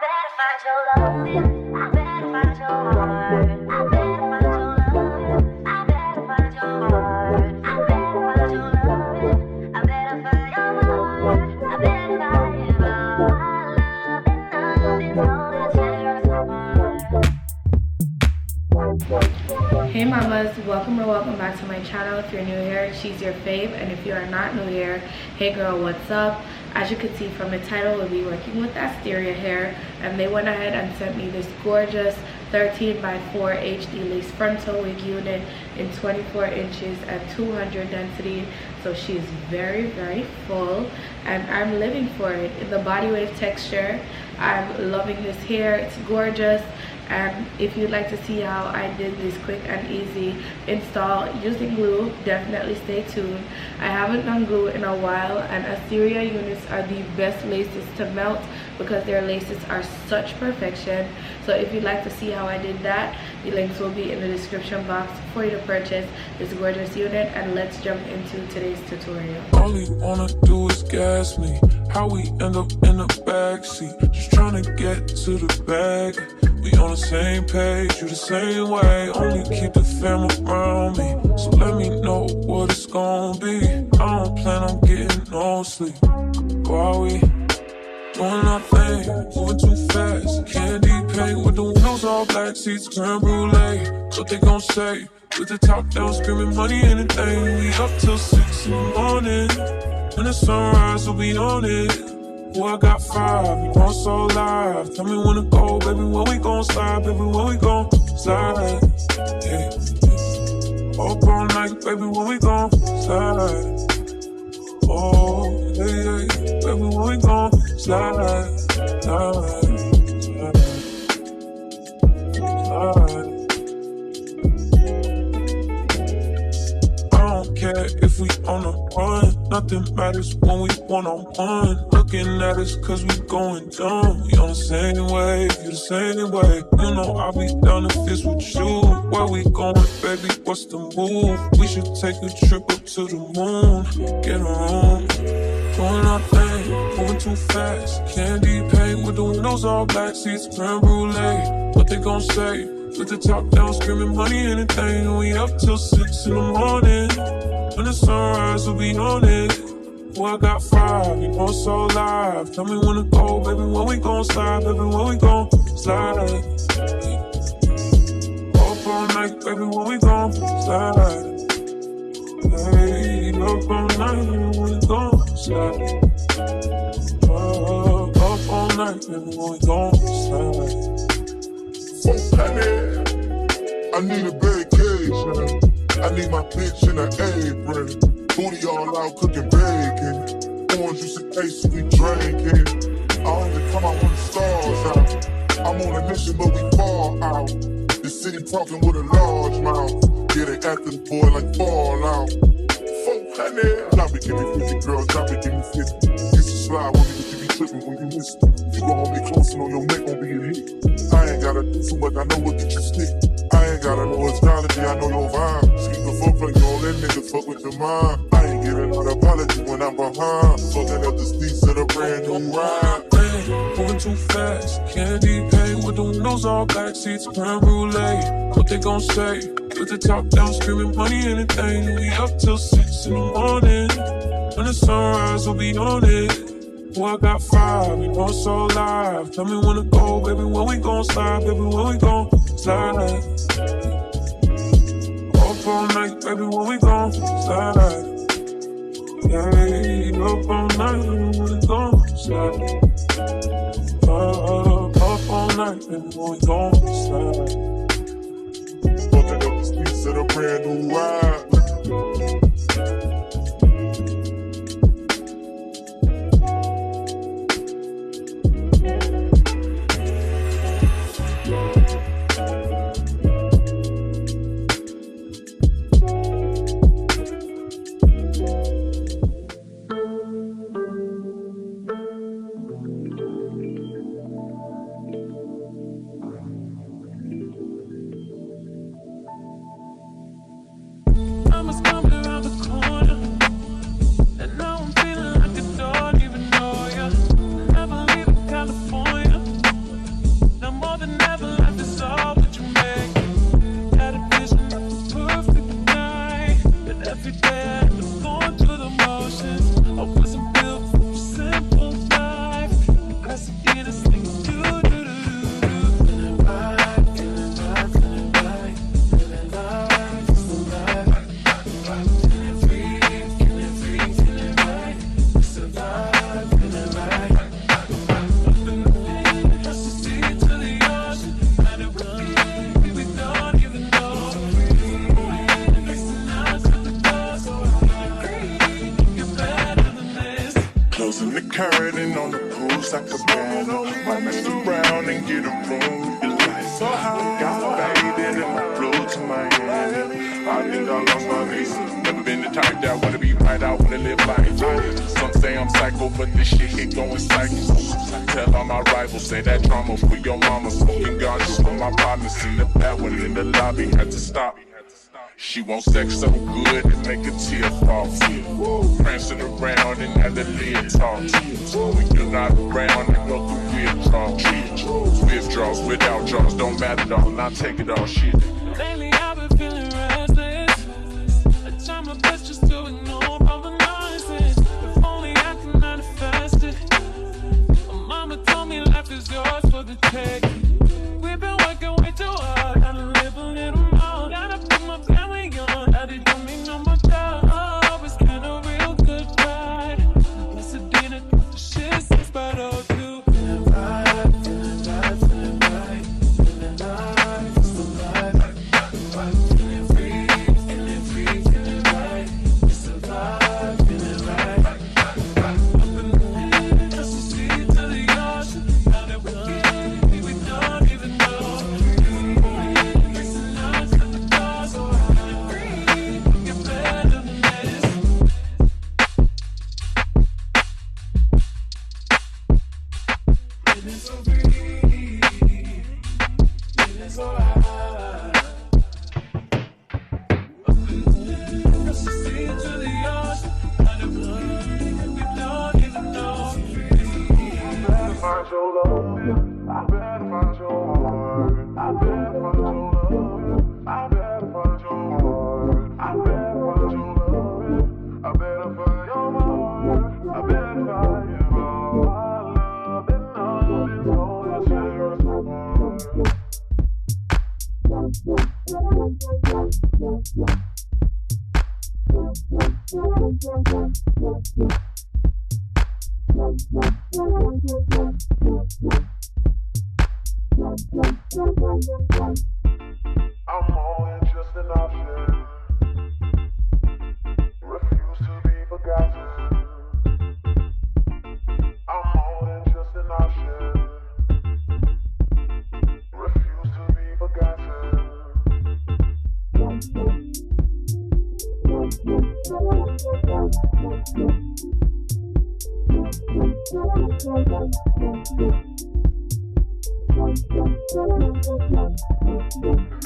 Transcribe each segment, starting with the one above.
Hey mamas, welcome or welcome back to my channel. If you're new here, she's your fave, and if you are not new here, hey girl, what's up? As you can see from the title, we'll be working with Asteria hair, and they went ahead and sent me this gorgeous 13x4 HD lace frontal wig unit in 24 inches at 200 density. So she is very full, and I'm living for it. In the body wave texture, I'm loving this hair. It's gorgeous. And if you'd like to see how I did this quick and easy install using glue, definitely stay tuned. I haven't done glue in a while, and Asteria units are the best laces to melt because their laces are such perfection. So if you'd like to see how I did that, the links will be in the description box for you to purchase this gorgeous unit. And let's jump into today's tutorial. All you wanna do is gas me. How we end up in the backseat, just trying to get to the bag. We on the same page, you the same way. Only keep the fam around me, so let me know what it's gonna be. I don't plan on getting no sleep while we doing our thing, moving too fast. Candy paint with the windows all black, seats creme brulee. What they gon' say? With the top down, screaming money, anything. We up till 6 in the morning. When the sunrise, we'll be on it. Oh, I got 5, we on so live. Tell me when to go, baby, when we gon' slide, baby, when we gon' slide. Yeah. Up all night, baby, when we gon' slide. Oh, yeah, yeah, baby, when we gon' slide, slide, slide, slide. I don't care if we on a run, nothing matters when we one-on-one. Looking at us cause we going dumb. We on the same wave, you the same way. You know I'll be down to fist with you. Where we going, baby, what's the move? We should take a trip up to the moon. Get a room, doing our thing, moving too fast. Candy paint with the windows all black, seats creme brulee. What they gon' say? With the top down, screaming money, anything. We up till 6 in the morning. When the sunrise, we'll be on it. Oh, I got 5, you know so live. Tell me when to go, baby, when we gon' slide, baby, when we gon' slide. Up all night, baby, when we gon' slide. Hey, up all night, baby, when we gon' slide. Up all night, baby, when we gon' slide. I need a vacation. I need my bitch in an apron. Booty all out cooking bacon. Orange juice and case we drinking. I only come out when the stars out. I'm on a mission but we fall out. The city talking with a large mouth. Yeah, they after the boy like Fallout. 400. Drop it, give me 50, girl, drop it, give me 50. This is slide with me, but you be tripping when you miss it. You gon' hold me close and on your neck gon' be a hit. I ain't gotta do too much, I know what get you stick. I ain't gotta know astrology, I know your vibe. Keep the fuck like all that nigga fuck with your mind. I ain't giving out apology when I'm behind. Fucking up the streets of a brand new ride. Moving too fast, candy paint with the windows all black, seats creme brulee. What they gon' say? With the top down, screaming money, anything. We up till 6 in the morning. When the sunrise, we'll be on it. Oh, I got 5, you know so live. Tell me when to go, baby, when we gon' slide, baby, when we gon' slide. Up all night, baby, when we gon' slide. Hey, up all night, baby, when we gon' slide. Up all night, baby, when we gon' slide. Fucking up the streets of a brand new ride. I'm a stumbling around get a room with the lights. Got faded and I flew to Miami. I think I lost my visa. Never been the type that wanna be right, I wanna live life. Some say I'm psycho, but this shit hit going psycho. Tell all my rivals, say that drama for your mama. Smoking ganja for my partner, seen the bad one in the lobby, had to stop. She wants sex so good it make a tear fall. Prancing around and had the lid talk. When you're not around, I go through withdrawals. Withdrawals without draws, don't matter at all, not take it all shit. Lately I've been feeling restless. I try my best just to ignore all the nonsense. If only I can manifest it. My mama told me life is yours for the taking. We've been working way too hard, gotta live a little more. Gotta put my family on, that it don't mean no more job. It's kinda real good ride. Blessed dinner, got the shit since about all two. Feeling right, feeling right, feeling right. Feeling right, it's alive. Feeling free, feeling free, feeling right. It's alive, feeling right. Up in the wind, just to see to the ocean. Now that we're getting, we don't even know. Kissing us at the door, so feeling free. We get better than this. Feeling so free, feeling so high. Just to see to the ocean. Now that we're getting, we don't even know. I better find your love. I better find your heart. I better find your love. I better find your heart. I better find your love. I better find your heart. I better find your heart. Love and love is all that shares my heart. I'm more than just an option. Refuse to be forgotten. I'm more than just an option. Refuse to be forgotten.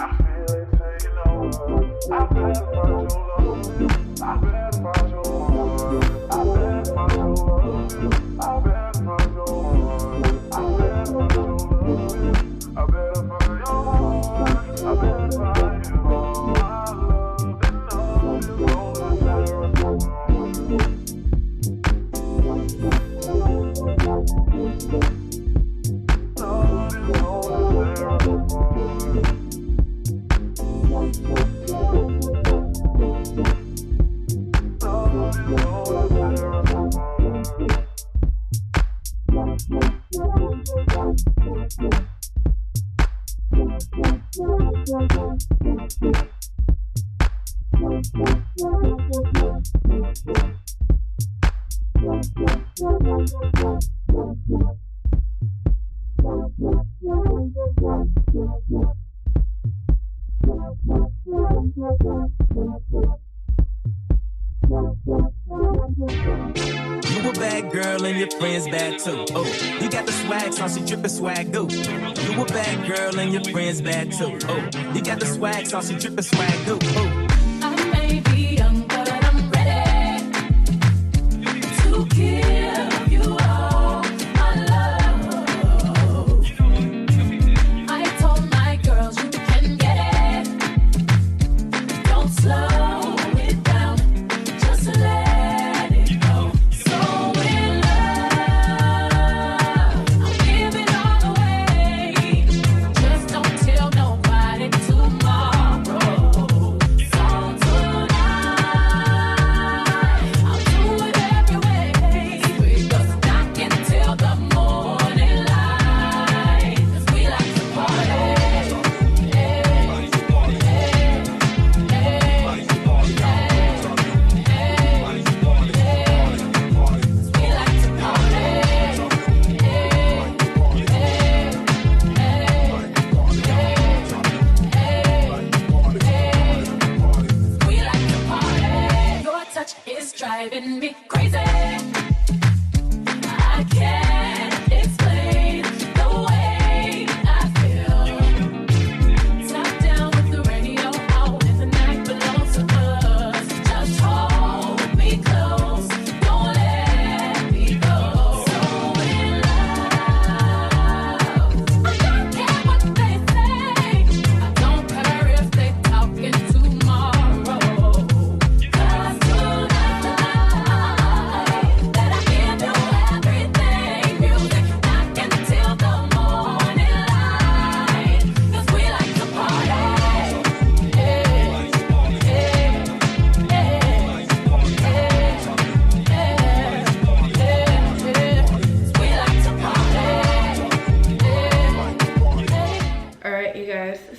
I feel it taking over. I better find your love. I better find your heart. I better find your love. I better find your heart. I better find your love. I better find your heart. I better find your heart. My love and love is all that matters to me. Love is all that matters to me. Love is all that matters to me. You a bad girl and your friends bad too. Oh, you got the swag, saucy drippin' swag goo. You a bad girl and your friends bad too. Oh, you got the swag, saucy drippin' swag goo. Oh. I may be young, but I'm ready to give you all my love. I told my girls you can get it. Don't slow it down, just let it go. So in love, I'll give it all away. Just don't tell nobody tomorrow. So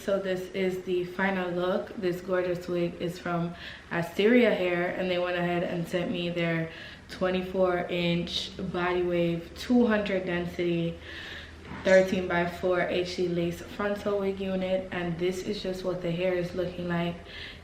so this is the final look. This gorgeous wig is from Asteria Hair, and they went ahead and sent me their 24-inch body wave 200 density 13x4 HD lace frontal wig unit, and this is just what the hair is looking like.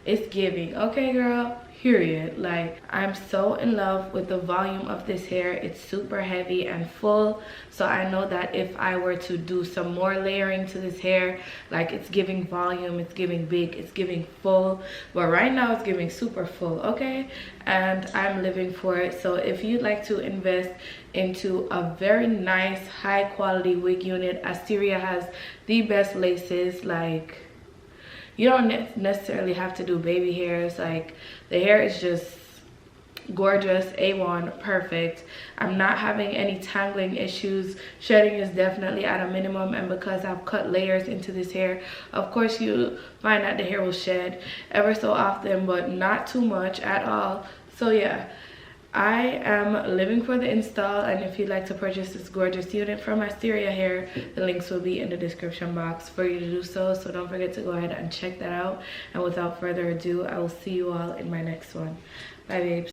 It's giving, okay girl, period. Like, I'm so in love with the volume of this hair. It's super heavy and full, so I know that if I were to do some more layering to this hair, like, it's giving volume, it's giving big, it's giving full, but right now it's giving super full, okay? And I'm living for it. So if you'd like to invest into a very nice high quality wig unit, Asteria has the best laces. Like, you don't necessarily have to do baby hairs. Like, the hair is just gorgeous, A1, perfect. I'm not having any tangling issues. Shedding is definitely at a minimum, and because I've cut layers into this hair, of course you find that the hair will shed ever so often, but not too much at all. So yeah, I am living for the install, and if you'd like to purchase this gorgeous unit from Asteria Hair, the links will be in the description box for you to do so. So don't forget to go ahead and check that out. And without further ado, I will see you all in my next one. Bye babes.